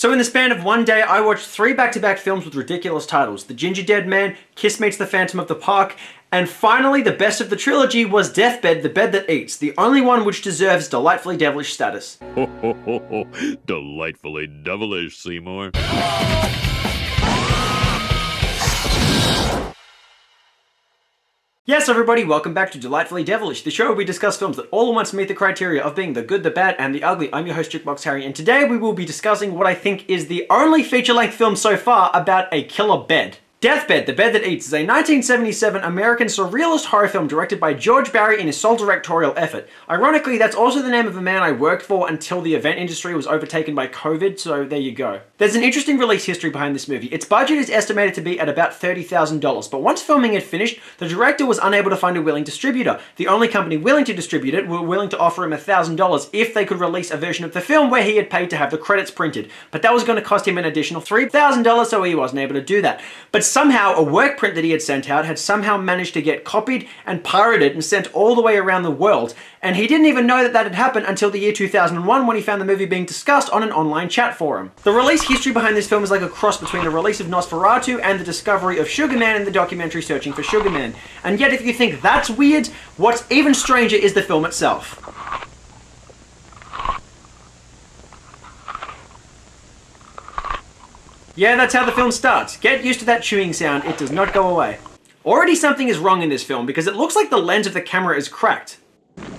So in the span of one day, I watched 3 back-to-back films with ridiculous titles. The Ginger Dead Man, Kiss Meets the Phantom of the Park, and finally the best of the trilogy was Deathbed, the Bed That Eats, the only one which deserves delightfully devilish status. Ho ho ho ho, delightfully devilish, Seymour. Yes everybody, welcome back to Delightfully Devilish, the show where we discuss films that all at once meet the criteria of being the good, the bad, and the ugly. I'm your host Jukebox Harry, and today we will be discussing what I think is the only feature-length film so far about a killer bed. Deathbed, The Bed That Eats is a 1977 American surrealist horror film directed by George Barry in his sole directorial effort. Ironically, that's also the name of a man I worked for until the event industry was overtaken by COVID, so there you go. There's an interesting release history behind this movie. Its budget is estimated to be at about $30,000, but once filming had finished, the director was unable to find a willing distributor. The only company willing to distribute it were willing to offer him $1,000 if they could release a version of the film where he had paid to have the credits printed. But that was going to cost him an additional $3,000, so he wasn't able to do that. But somehow, a work print that he had sent out had somehow managed to get copied and pirated and sent all the way around the world, and he didn't even know that that had happened until the year 2001 when he found the movie being discussed on an online chat forum. The release history behind this film is like a cross between the release of Nosferatu and the discovery of Sugar Man in the documentary Searching for Sugar Man. And yet if you think that's weird, what's even stranger is the film itself. Yeah, that's how the film starts. Get used to that chewing sound, it does not go away. Already something is wrong in this film because it looks like the lens of the camera is cracked.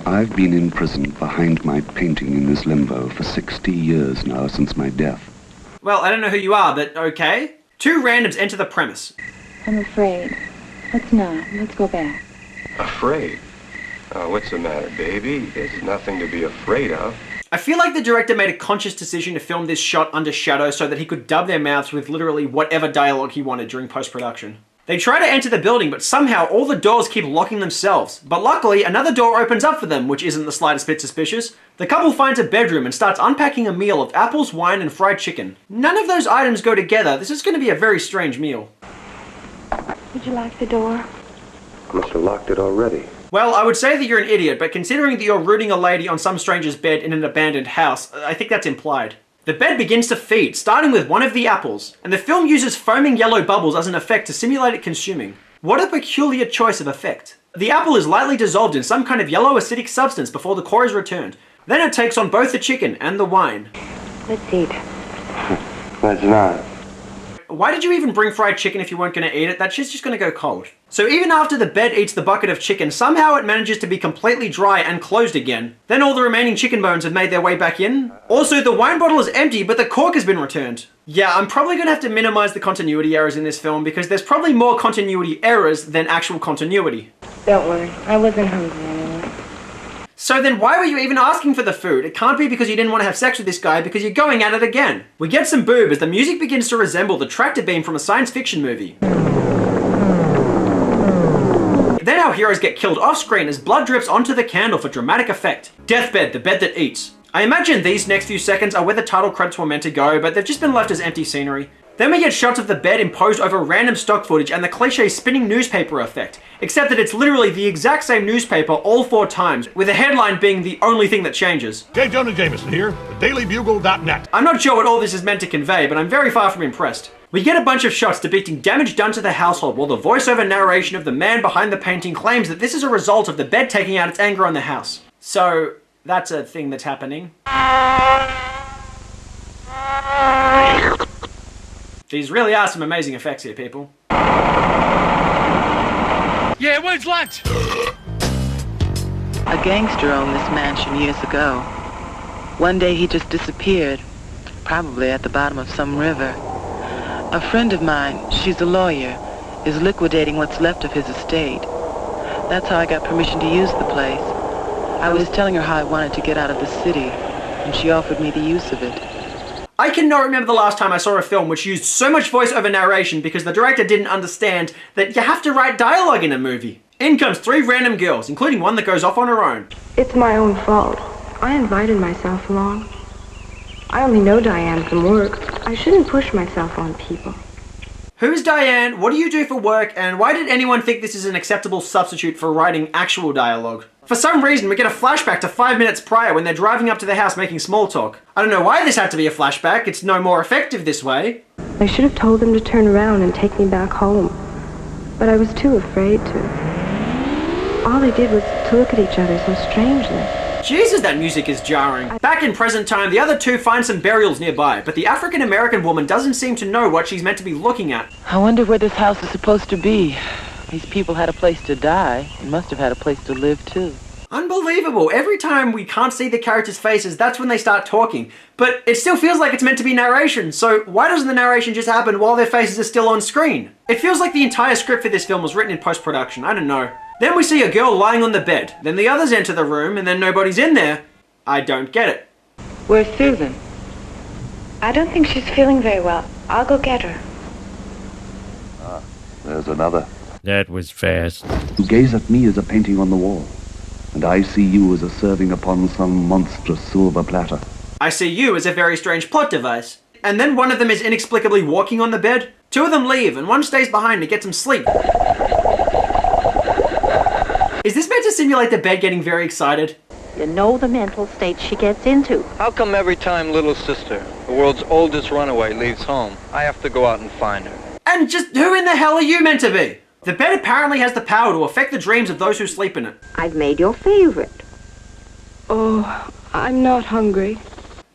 I've been imprisoned behind my painting in this limbo for 60 years now since my death. Well, I don't know who you are, but okay. 2 randoms enter the premise. I'm afraid. Let's not. Let's go back. Afraid? What's the matter, baby? There's nothing to be afraid of. I feel like the director made a conscious decision to film this shot under shadow so that he could dub their mouths with literally whatever dialogue he wanted during post-production. They try to enter the building, but somehow all the doors keep locking themselves. But luckily, another door opens up for them, which isn't the slightest bit suspicious. The couple finds a bedroom and starts unpacking a meal of apples, wine, and fried chicken. None of those items go together. This is going to be a very strange meal. Would you lock the door? I must have locked it already. Well, I would say that you're an idiot, but considering that you're rooting a lady on some stranger's bed in an abandoned house, I think that's implied. The bed begins to feed, starting with one of the apples, and the film uses foaming yellow bubbles as an effect to simulate it consuming. What a peculiar choice of effect. The apple is lightly dissolved in some kind of yellow acidic substance before the core is returned. Then it takes on both the chicken and the wine. Let's eat. Let's not. Why did you even bring fried chicken if you weren't going to eat it? That shit's just going to go cold. So even after the bed eats the bucket of chicken, somehow it manages to be completely dry and closed again. Then all the remaining chicken bones have made their way back in. Also, the wine bottle is empty, but the cork has been returned. Yeah, I'm probably going to have to minimize the continuity errors in this film because there's probably more continuity errors than actual continuity. Don't worry. I wasn't hungry anyway. So then why were you even asking for the food? It can't be because you didn't want to have sex with this guy because you're going at it again. We get some boob as the music begins to resemble the tractor beam from a science fiction movie. Then our heroes get killed off screen as blood drips onto the candle for dramatic effect. Deathbed, the bed that eats. I imagine these next few seconds are where the title credits were meant to go, but they've just been left as empty scenery. Then we get shots of the bed imposed over random stock footage and the cliche spinning newspaper effect. Except that it's literally the exact same newspaper all 4 times, with the headline being the only thing that changes. J. Jonah Jameson here, thedailybugle.net. I'm not sure what all this is meant to convey, but I'm very far from impressed. We get a bunch of shots depicting damage done to the household while the voiceover narration of the man behind the painting claims that this is a result of the bed taking out its anger on the house. So, that's a thing that's happening. These really are some amazing effects here, people. Yeah, when's lunch? A gangster owned this mansion years ago. One day he just disappeared, probably at the bottom of some river. A friend of mine, she's a lawyer, is liquidating what's left of his estate. That's how I got permission to use the place. I was telling her how I wanted to get out of the city, and she offered me the use of it. I cannot remember the last time I saw a film which used so much voice-over narration because the director didn't understand that you have to write dialogue in a movie. In comes 3 random girls, including one that goes off on her own. It's my own fault. I invited myself along. I only know Diane from work. I shouldn't push myself on people. Who's Diane? What do you do for work? And why did anyone think this is an acceptable substitute for writing actual dialogue? For some reason, we get a flashback to 5 minutes prior when they're driving up to the house making small talk. I don't know why this had to be a flashback. It's no more effective this way. I should have told them to turn around and take me back home, but I was too afraid to. All they did was to look at each other so strangely. Jesus, that music is jarring. Back in present time, the other two find some burials nearby, but the African-American woman doesn't seem to know what she's meant to be looking at. I wonder where this house is supposed to be. These people had a place to die. They must have had a place to live, too. Unbelievable. Every time we can't see the characters' faces, that's when they start talking. But it still feels like it's meant to be narration, so why doesn't the narration just happen while their faces are still on screen? It feels like the entire script for this film was written in post-production, I don't know. Then we see a girl lying on the bed, then the others enter the room, and then nobody's in there. I don't get it. Where's Susan? I don't think she's feeling very well. I'll go get her. There's another. That was fast. You gaze at me as a painting on the wall, and I see you as a serving upon some monstrous silver platter. I see you as a very strange plot device. And then one of them is inexplicably walking on the bed. Two of them leave, and one stays behind to get some sleep. Is this meant to simulate the bed getting very excited? You know the mental state she gets into. How come every time little sister, the world's oldest runaway, leaves home, I have to go out and find her? And just who in the hell are you meant to be? The bed apparently has the power to affect the dreams of those who sleep in it. I've made your favorite. Oh, I'm not hungry.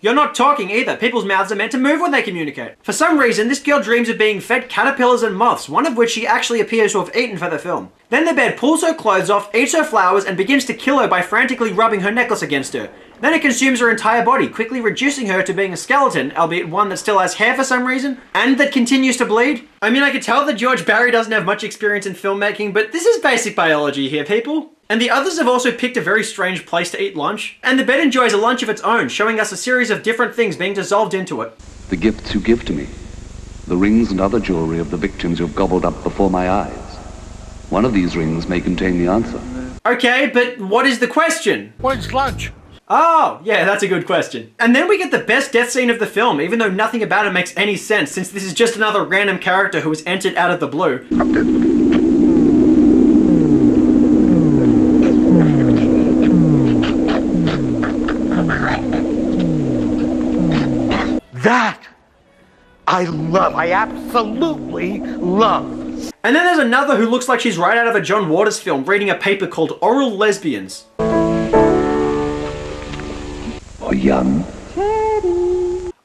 You're not talking either. People's mouths are meant to move when they communicate. For some reason, this girl dreams of being fed caterpillars and moths, one of which she actually appears to have eaten for the film. Then the bed pulls her clothes off, eats her flowers, and begins to kill her by frantically rubbing her necklace against her. Then it consumes her entire body, quickly reducing her to being a skeleton, albeit one that still has hair for some reason, and that continues to bleed. I mean, I could tell that George Barry doesn't have much experience in filmmaking, but this is basic biology here, people. And the others have also picked a very strange place to eat lunch. And the bed enjoys a lunch of its own, showing us a series of different things being dissolved into it. The gifts you give to me, the rings and other jewelry of the victims you've gobbled up before my eyes. One of these rings may contain the answer. Okay, but what is the question? When's lunch? Oh, yeah, that's a good question. And then we get the best death scene of the film, even though nothing about it makes any sense, since this is just another random character who was entered out of the blue. That I love. I absolutely love. And then there's another who looks like she's right out of a John Waters film, reading a paper called Oral Lesbians. Or young.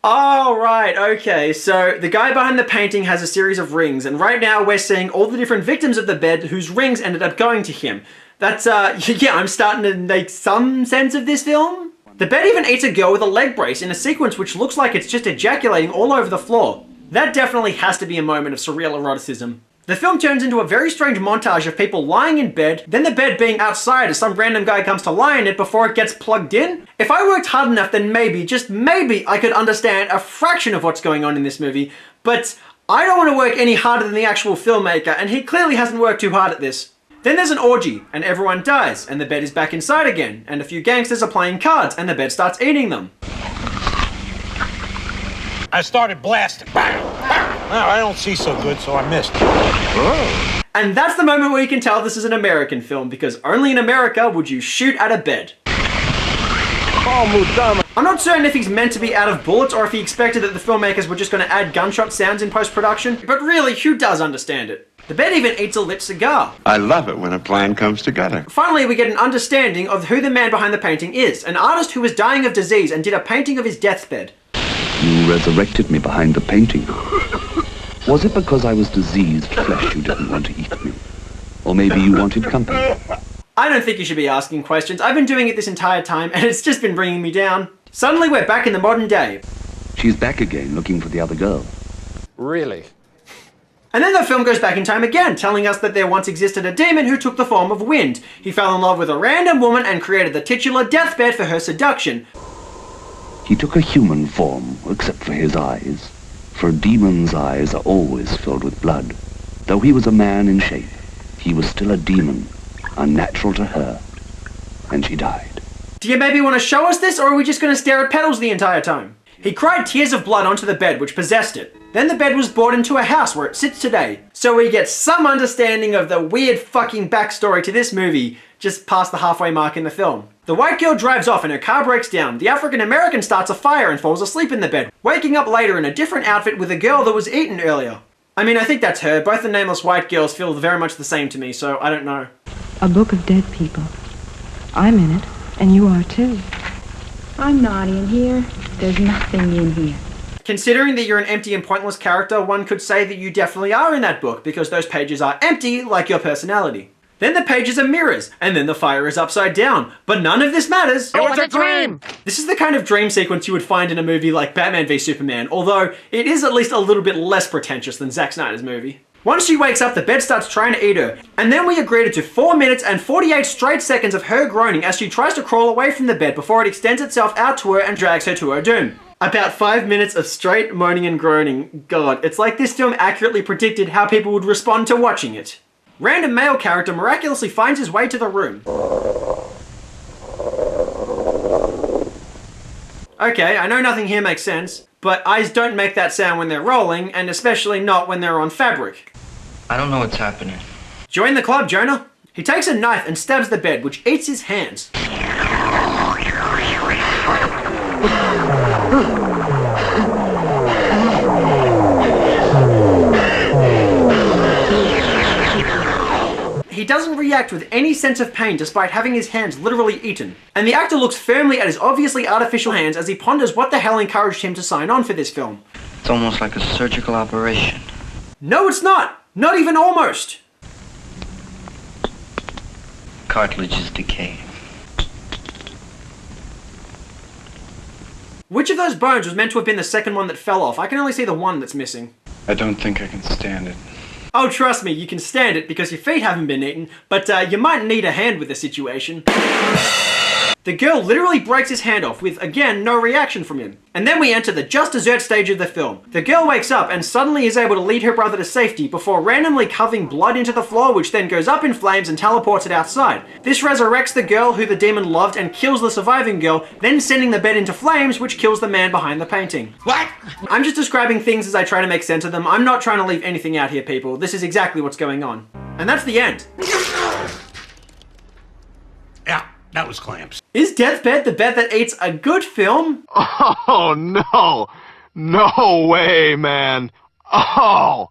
Oh, right, okay. So the guy behind the painting has a series of rings, and right now we're seeing all the different victims of the bed whose rings ended up going to him. That's, yeah, I'm starting to make some sense of this film. The bed even eats a girl with a leg brace in a sequence which looks like it's just ejaculating all over the floor. That definitely has to be a moment of surreal eroticism. The film turns into a very strange montage of people lying in bed, then the bed being outside as some random guy comes to lie in it before it gets plugged in. If I worked hard enough, then maybe, just maybe, I could understand a fraction of what's going on in this movie, but I don't want to work any harder than the actual filmmaker, and he clearly hasn't worked too hard at this. Then there's an orgy, and everyone dies, and the bed is back inside again, and a few gangsters are playing cards, and the bed starts eating them. I started blasting. Bang! Bang! Now, I don't see so good, so I missed. Oh. And that's the moment where you can tell this is an American film, because only in America would you shoot at a bed. I'm not certain if he's meant to be out of bullets or if he expected that the filmmakers were just going to add gunshot sounds in post-production, but really, who does understand it? The bed even eats a lit cigar. I love it when a plan comes together. Finally, we get an understanding of who the man behind the painting is, an artist who was dying of disease and did a painting of his deathbed. You resurrected me behind the painting. Was it because I was diseased flesh you didn't want to eat me? Or maybe you wanted company? I don't think you should be asking questions. I've been doing it this entire time, and it's just been bringing me down. Suddenly, we're back in the modern day. She's back again, looking for the other girl. Really? And then the film goes back in time again, telling us that there once existed a demon who took the form of wind. He fell in love with a random woman and created the titular deathbed for her seduction. He took a human form, except for his eyes. For a demon's eyes are always filled with blood. Though he was a man in shape, he was still a demon, unnatural to her. And she died. Do you maybe want to show us this, or are we just going to stare at pedals the entire time? He cried tears of blood onto the bed which possessed it. Then the bed was brought into a house where it sits today. So we get some understanding of the weird fucking backstory to this movie just past the halfway mark in the film. The white girl drives off and her car breaks down. The African American starts a fire and falls asleep in the bed, waking up later in a different outfit with a girl that was eaten earlier. I mean, I think that's her. Both the nameless white girls feel very much the same to me, so I don't know. A book of dead people. I'm in it, and you are too. I'm not in here. There's nothing in here. Considering that you're an empty and pointless character, one could say that you definitely are in that book, because those pages are empty like your personality. Then the pages are mirrors, and then the fire is upside down. But none of this matters. It was a dream! This is the kind of dream sequence you would find in a movie like Batman v Superman, although it is at least a little bit less pretentious than Zack Snyder's movie. Once she wakes up, the bed starts trying to eat her, and then we agreed to 4 minutes and 48 straight seconds of her groaning as she tries to crawl away from the bed before it extends itself out to her and drags her to her doom. About 5 minutes of straight moaning and groaning. God, it's like this film accurately predicted how people would respond to watching it. Random male character miraculously finds his way to the room. Okay, I know nothing here makes sense, but eyes don't make that sound when they're rolling, and especially not when they're on fabric. I don't know what's happening. Join the club, Jonah. He takes a knife and stabs the bed, which eats his hands. He doesn't react with any sense of pain despite having his hands literally eaten. And the actor looks firmly at his obviously artificial hands as he ponders what the hell encouraged him to sign on for this film. It's almost like a surgical operation. No, it's not! Not even almost! Cartilage is decaying. Which of those bones was meant to have been the second one that fell off? I can only see the one that's missing. I don't think I can stand it. Oh, trust me, you can stand it because your feet haven't been eaten, but you might need a hand with the situation. The girl literally breaks his hand off with, again, no reaction from him. And then we enter the just dessert stage of the film. The girl wakes up and suddenly is able to lead her brother to safety before randomly covering blood into the floor, which then goes up in flames and teleports it outside. This resurrects the girl who the demon loved and kills the surviving girl, then sending the bed into flames, which kills the man behind the painting. What? I'm just describing things as I try to make sense of them. I'm not trying to leave anything out here, people. This is exactly what's going on. And that's the end. Yeah, that was clamps. Is Deathbed the Bed That Eats a good film? Oh, no. No way, man. Oh,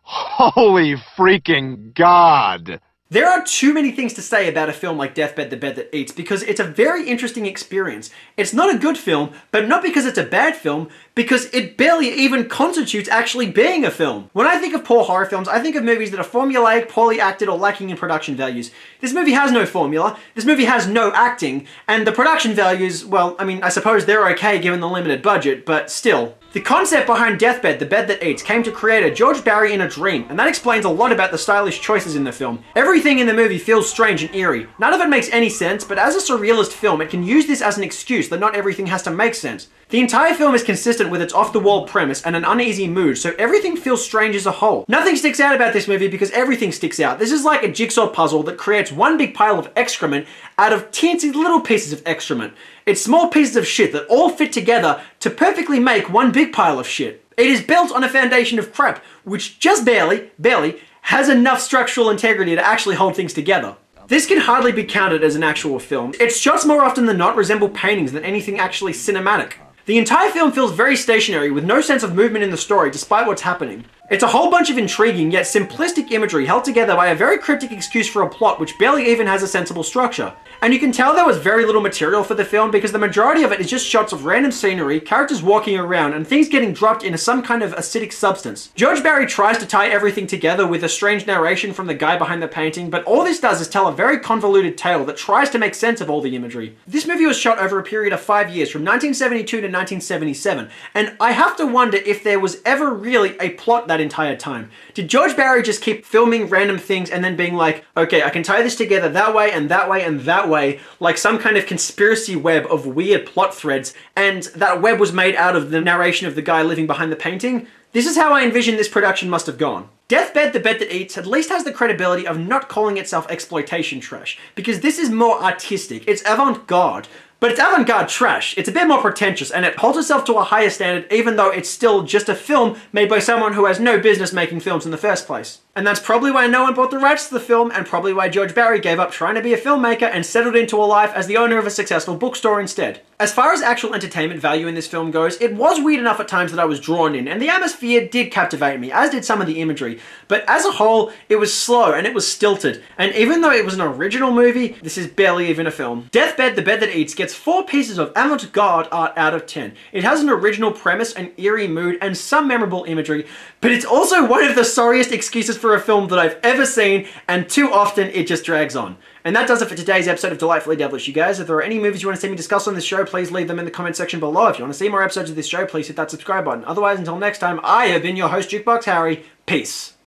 holy freaking God. There are too many things to say about a film like Deathbed, the Bed That Eats, because it's a very interesting experience. It's not a good film, but not because it's a bad film, because it barely even constitutes actually being a film. When I think of poor horror films, I think of movies that are formulaic, poorly acted, or lacking in production values. This movie has no formula, this movie has no acting, and the production values, well, I mean, I suppose they're okay given the limited budget, but still. The concept behind Deathbed, the Bed That Eats came to creator George Barry in a dream, and that explains a lot about the stylish choices in the film. Everything in the movie feels strange and eerie. None of it makes any sense, but as a surrealist film, it can use this as an excuse that not everything has to make sense. The entire film is consistent with its off-the-wall premise and an uneasy mood, so everything feels strange as a whole. Nothing sticks out about this movie because everything sticks out. This is like a jigsaw puzzle that creates one big pile of excrement out of teensy little pieces of excrement. It's small pieces of shit that all fit together to perfectly make one big pile of shit. It is built on a foundation of crap, which just barely has enough structural integrity to actually hold things together. This can hardly be counted as an actual film. Its shots more often than not resemble paintings than anything actually cinematic. The entire film feels very stationary with no sense of movement in the story despite what's happening. It's a whole bunch of intriguing yet simplistic imagery held together by a very cryptic excuse for a plot which barely even has a sensible structure. And you can tell there was very little material for the film because the majority of it is just shots of random scenery, characters walking around, and things getting dropped into some kind of acidic substance. George Barry tries to tie everything together with a strange narration from the guy behind the painting, but all this does is tell a very convoluted tale that tries to make sense of all the imagery. This movie was shot over a period of 5 years, from 1972 to 1977, and I have to wonder if there was ever really a plot that entire time. Did George Barry just keep filming random things and then being like, okay, I can tie this together that way and that way and that way, like some kind of conspiracy web of weird plot threads, and that web was made out of the narration of the guy living behind the painting? This is how I envision this production must have gone. Deathbed, the Bed That Eats at least has the credibility of not calling itself exploitation trash, because this is more artistic, it's avant-garde. But it's avant-garde trash. It's a bit more pretentious, and it holds itself to a higher standard even though it's still just a film made by someone who has no business making films in the first place. And that's probably why no one bought the rights to the film, and probably why George Barry gave up trying to be a filmmaker and settled into a life as the owner of a successful bookstore instead. As far as actual entertainment value in this film goes, it was weird enough at times that I was drawn in, and the atmosphere did captivate me, as did some of the imagery. But as a whole, it was slow and it was stilted, and even though it was an original movie, this is barely even a film. Deathbed, the Bed That Eats gets 4 pieces of avant-garde art out of 10. It has an original premise, an eerie mood, and some memorable imagery, but it's also one of the sorriest excuses for a film that I've ever seen, and too often it just drags on. And that does it for today's episode of Delightfully Devilish, you guys. If there are any movies you want to see me discuss on this show, please leave them in the comment section below. If you want to see more episodes of this show, please hit that subscribe button. Otherwise, until next time, I have been your host, Jukebox Harry. Peace.